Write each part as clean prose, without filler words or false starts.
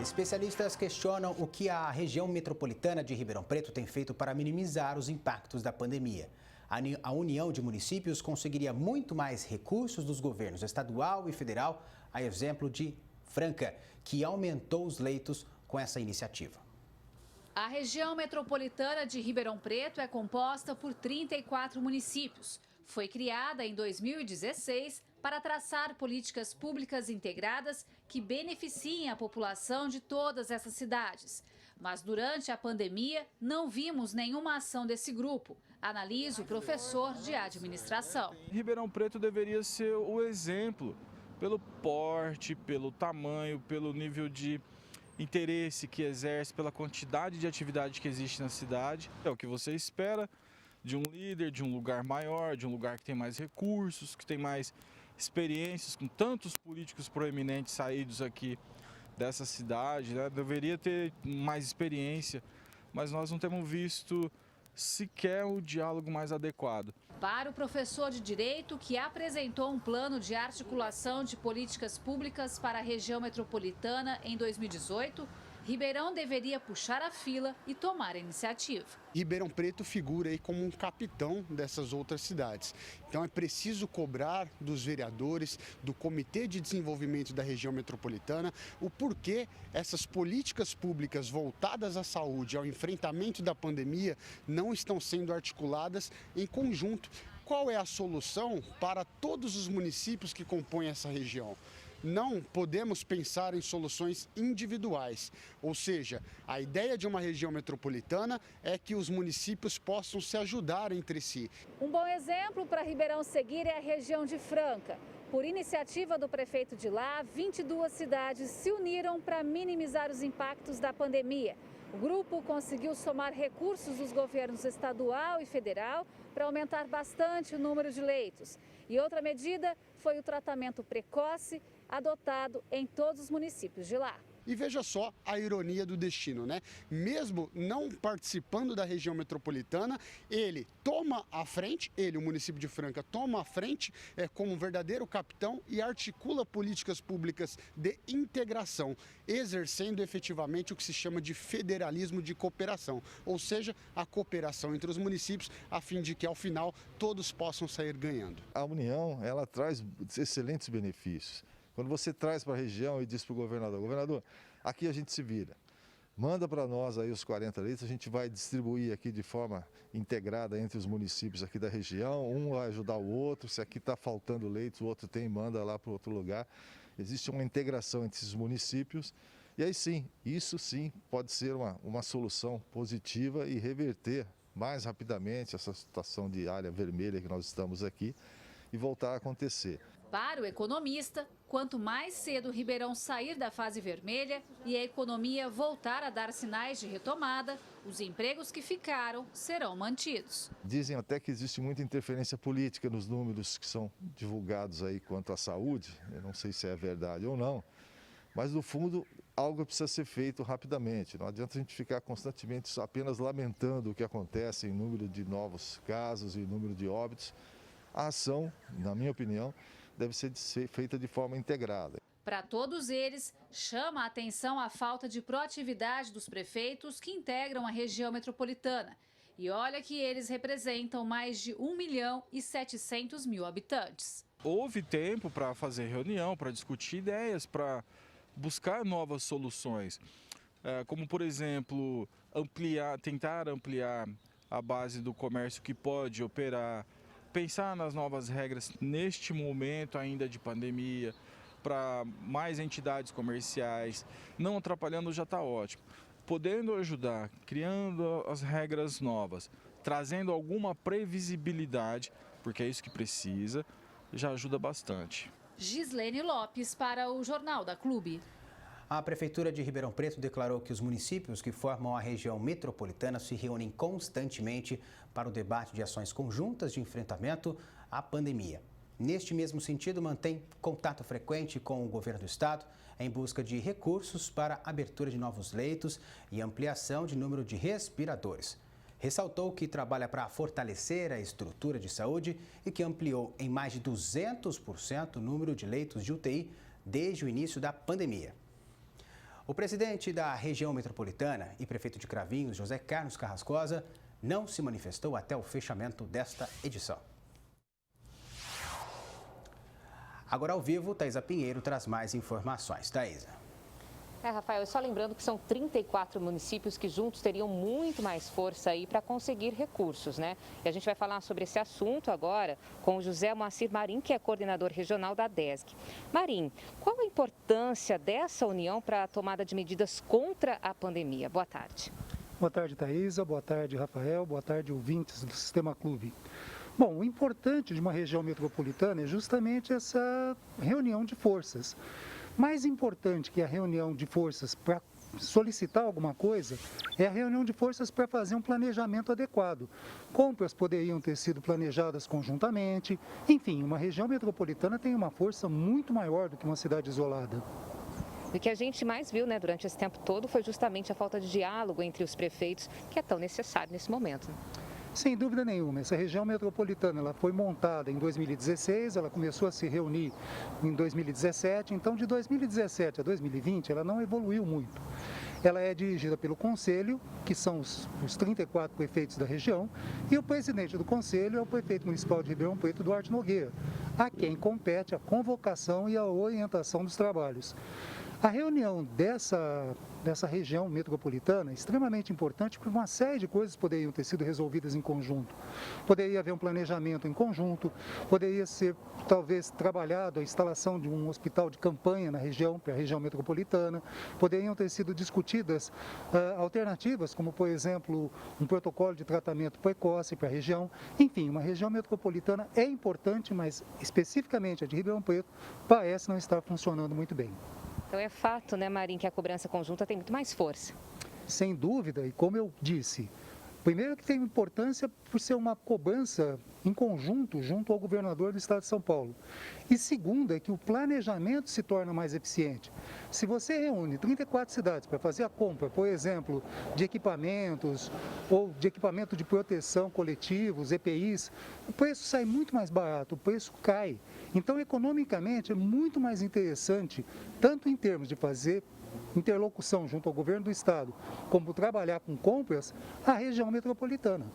Especialistas questionam o que a região metropolitana de Ribeirão Preto tem feito para minimizar os impactos da pandemia. A União de Municípios conseguiria muito mais recursos dos governos estadual e federal, a exemplo de Franca, que aumentou os leitos com essa iniciativa. A região metropolitana de Ribeirão Preto é composta por 34 municípios. Foi criada em 2016 para traçar políticas públicas integradas que beneficiem a população de todas essas cidades. Mas durante a pandemia não vimos nenhuma ação desse grupo, analisa o professor de administração. Ribeirão Preto deveria ser o exemplo pelo porte, pelo tamanho, pelo nível de interesse que exerce, pela quantidade de atividade que existe na cidade. É o que você espera de um líder, de um lugar maior, de um lugar que tem mais recursos, que tem mais experiências, com tantos políticos proeminentes saídos aqui dessa cidade, né? Deveria ter mais experiência, mas nós não temos visto sequer o diálogo mais adequado. Para o professor de Direito, que apresentou um plano de articulação de políticas públicas para a região metropolitana em 2018, Ribeirão deveria puxar a fila e tomar a iniciativa. Ribeirão Preto figura aí como um capitão dessas outras cidades. Então é preciso cobrar dos vereadores, do Comitê de Desenvolvimento da Região Metropolitana, o porquê essas políticas públicas voltadas à saúde, ao enfrentamento da pandemia, não estão sendo articuladas em conjunto. Qual é a solução para todos os municípios que compõem essa região? Não podemos pensar em soluções individuais, ou seja, a ideia de uma região metropolitana é que os municípios possam se ajudar entre si. Um bom exemplo para Ribeirão seguir é a região de Franca. Por iniciativa do prefeito de lá, 22 cidades se uniram para minimizar os impactos da pandemia. O grupo conseguiu somar recursos dos governos estadual e federal para aumentar bastante o número de leitos. E outra medida foi o tratamento precoce adotado em todos os municípios de lá. E veja só a ironia do destino, né? Mesmo não participando da região metropolitana, ele toma a frente, o município de Franca, toma a frente como um verdadeiro capitão e articula políticas públicas de integração, exercendo efetivamente o que se chama de federalismo de cooperação, ou seja, a cooperação entre os municípios, a fim de que, ao final, todos possam sair ganhando. A União, ela traz excelentes benefícios. Quando você traz para a região e diz para o governador, aqui a gente se vira, manda para nós aí os 40 leitos, a gente vai distribuir aqui de forma integrada entre os municípios aqui da região, um vai ajudar o outro, se aqui está faltando leitos, o outro tem, manda lá para outro lugar. Existe uma integração entre esses municípios e aí sim, isso sim pode ser uma solução positiva e reverter mais rapidamente essa situação de área vermelha que nós estamos aqui e voltar a acontecer. Para o economista, quanto mais cedo Ribeirão sair da fase vermelha e a economia voltar a dar sinais de retomada, os empregos que ficaram serão mantidos. Dizem até que existe muita interferência política nos números que são divulgados aí quanto à saúde. Eu não sei se é verdade ou não, mas no fundo algo precisa ser feito rapidamente. Não adianta a gente ficar constantemente apenas lamentando o que acontece em número de novos casos e número de óbitos. A ação, na minha opinião, deve ser feita de forma integrada. Para todos eles, chama a atenção a falta de proatividade dos prefeitos que integram a região metropolitana. E olha que eles representam mais de 1.700.000 habitantes. Houve tempo para fazer reunião, para discutir ideias, para buscar novas soluções. Como, por exemplo, tentar ampliar a base do comércio que pode operar, pensar nas novas regras neste momento ainda de pandemia, para mais entidades comerciais, não atrapalhando já está ótimo. Podendo ajudar, criando as regras novas, trazendo alguma previsibilidade, porque é isso que precisa, já ajuda bastante. Gislene Lopes para o Jornal da Clube. A Prefeitura de Ribeirão Preto declarou que os municípios que formam a região metropolitana se reúnem constantemente para o debate de ações conjuntas de enfrentamento à pandemia. Neste mesmo sentido, mantém contato frequente com o governo do estado em busca de recursos para a abertura de novos leitos e ampliação de número de respiradores. Ressaltou que trabalha para fortalecer a estrutura de saúde e que ampliou em mais de 200% o número de leitos de UTI desde o início da pandemia. O presidente da região metropolitana e prefeito de Cravinhos, José Carlos Carrascosa, não se manifestou até o fechamento desta edição. Agora ao vivo, Thaisa Pinheiro traz mais informações. Thaisa. Rafael, só lembrando que são 34 municípios que juntos teriam muito mais força aí para conseguir recursos, né? E a gente vai falar sobre esse assunto agora com o José Moacir Marim, que é coordenador regional da DESG. Marim, qual a importância dessa união para a tomada de medidas contra a pandemia? Boa tarde. Boa tarde, Thaisa. Boa tarde, Rafael. Boa tarde, ouvintes do Sistema Clube. Bom, o importante de uma região metropolitana é justamente essa reunião de forças. Mais importante que a reunião de forças para solicitar alguma coisa é a reunião de forças para fazer um planejamento adequado. Compras poderiam ter sido planejadas conjuntamente. Enfim, uma região metropolitana tem uma força muito maior do que uma cidade isolada. O que a gente mais viu, né, durante esse tempo todo foi justamente a falta de diálogo entre os prefeitos, que é tão necessário nesse momento. Sem dúvida nenhuma, essa região metropolitana ela foi montada em 2016, ela começou a se reunir em 2017, então de 2017 a 2020 ela não evoluiu muito. Ela é dirigida pelo Conselho, que são os 34 prefeitos da região, e o presidente do Conselho é o prefeito municipal de Ribeirão Preto, Duarte Nogueira, a quem compete a convocação e a orientação dos trabalhos. A reunião dessa região metropolitana é extremamente importante porque uma série de coisas poderiam ter sido resolvidas em conjunto. Poderia haver um planejamento em conjunto, poderia ser talvez trabalhado a instalação de um hospital de campanha na região, para a região metropolitana, poderiam ter sido discutidas alternativas, como por exemplo um protocolo de tratamento precoce para a região. Enfim, uma região metropolitana é importante, mas especificamente a de Ribeirão Preto parece não estar funcionando muito bem. Então é fato, né, Marim, que a cobrança conjunta tem muito mais força. Sem dúvida, e como eu disse, primeiro que tem importância por ser uma cobrança em conjunto junto ao governador do estado de São Paulo. E segundo é que o planejamento se torna mais eficiente. Se você reúne 34 cidades para fazer a compra, por exemplo, de equipamentos ou de equipamento de proteção coletivos, EPIs, o preço sai muito mais barato, o preço cai. Então, economicamente, é muito mais interessante, tanto em termos de fazer interlocução junto ao governo do estado, como trabalhar com compras, a região metropolitana.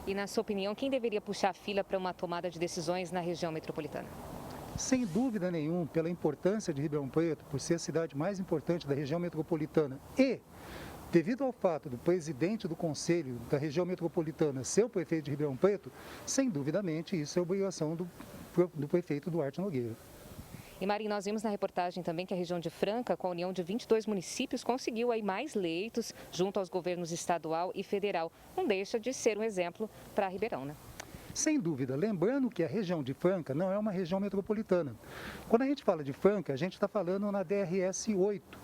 E, na sua opinião, quem deveria puxar a fila para uma tomada de decisões na região metropolitana? Sem dúvida nenhuma, pela importância de Ribeirão Preto, por ser a cidade mais importante da região metropolitana e devido ao fato do presidente do Conselho da região metropolitana ser o prefeito de Ribeirão Preto, sem duvidamente isso é obrigação do prefeito Duarte Nogueira. E Marim, nós vimos na reportagem também que a região de Franca, com a união de 22 municípios, conseguiu aí mais leitos junto aos governos estadual e federal. Não deixa de ser um exemplo para Ribeirão, né? Sem dúvida, lembrando que a região de Franca não é uma região metropolitana. Quando a gente fala de Franca, a gente está falando na DRS 8,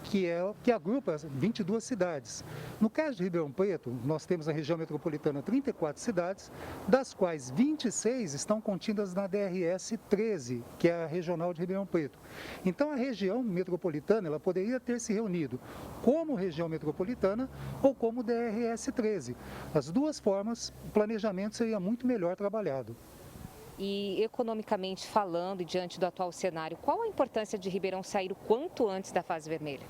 que agrupa 22 cidades. No caso de Ribeirão Preto, nós temos na região metropolitana 34 cidades, das quais 26 estão contidas na DRS 13, que é a regional de Ribeirão Preto. Então, a região metropolitana ela poderia ter se reunido como região metropolitana ou como DRS 13. As duas formas, o planejamento seria muito melhor trabalhado. E economicamente falando e diante do atual cenário, qual a importância de Ribeirão sair o quanto antes da fase vermelha?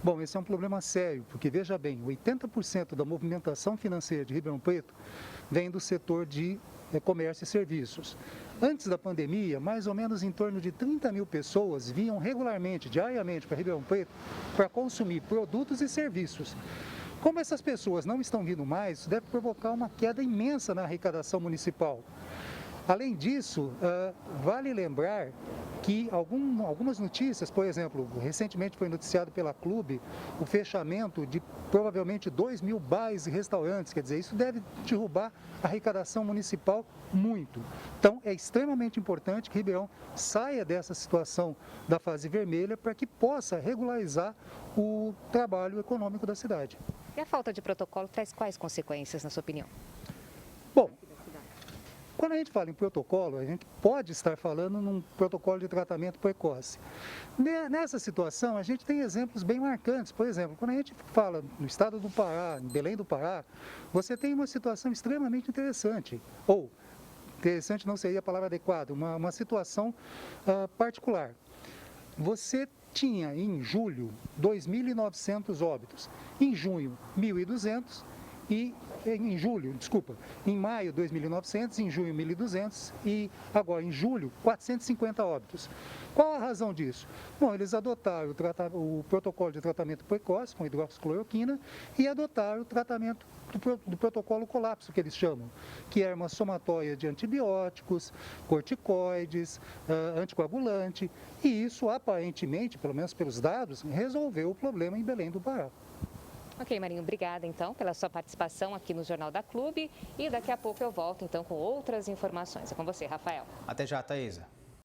Bom, esse é um problema sério, porque veja bem, 80% da movimentação financeira de Ribeirão Preto vem do setor de comércio e serviços. Antes da pandemia, mais ou menos em torno de 30 mil pessoas vinham regularmente, diariamente para Ribeirão Preto para consumir produtos e serviços. Como essas pessoas não estão vindo mais, isso deve provocar uma queda imensa na arrecadação municipal. Além disso, vale lembrar que algumas notícias, por exemplo, recentemente foi noticiado pela Clube o fechamento de provavelmente 2 mil bares e restaurantes, quer dizer, isso deve derrubar a arrecadação municipal muito. Então, é extremamente importante que Ribeirão saia dessa situação da fase vermelha para que possa regularizar o trabalho econômico da cidade. E a falta de protocolo traz quais consequências, na sua opinião? Bom, quando a gente fala em protocolo, a gente pode estar falando num protocolo de tratamento precoce. Nessa situação, a gente tem exemplos bem marcantes. Por exemplo, quando a gente fala no estado do Pará, em Belém do Pará, você tem uma situação extremamente interessante. Ou, interessante não seria a palavra adequada, uma situação particular. Você tinha em julho 2.900 óbitos, em junho 1.200 e em maio 2.900, em junho 1.200 e agora em julho 450 óbitos. Qual a razão disso? Bom, eles adotaram o protocolo de tratamento precoce com hidroxicloroquina e adotaram o tratamento do protocolo colapso, que eles chamam, que é uma somatória de antibióticos, corticoides, anticoagulante, e isso aparentemente, pelo menos pelos dados, resolveu o problema em Belém do Pará. Ok, Marinho, obrigada então pela sua participação aqui no Jornal da Clube e daqui a pouco eu volto então com outras informações. É com você, Rafael. Até já, Thaisa.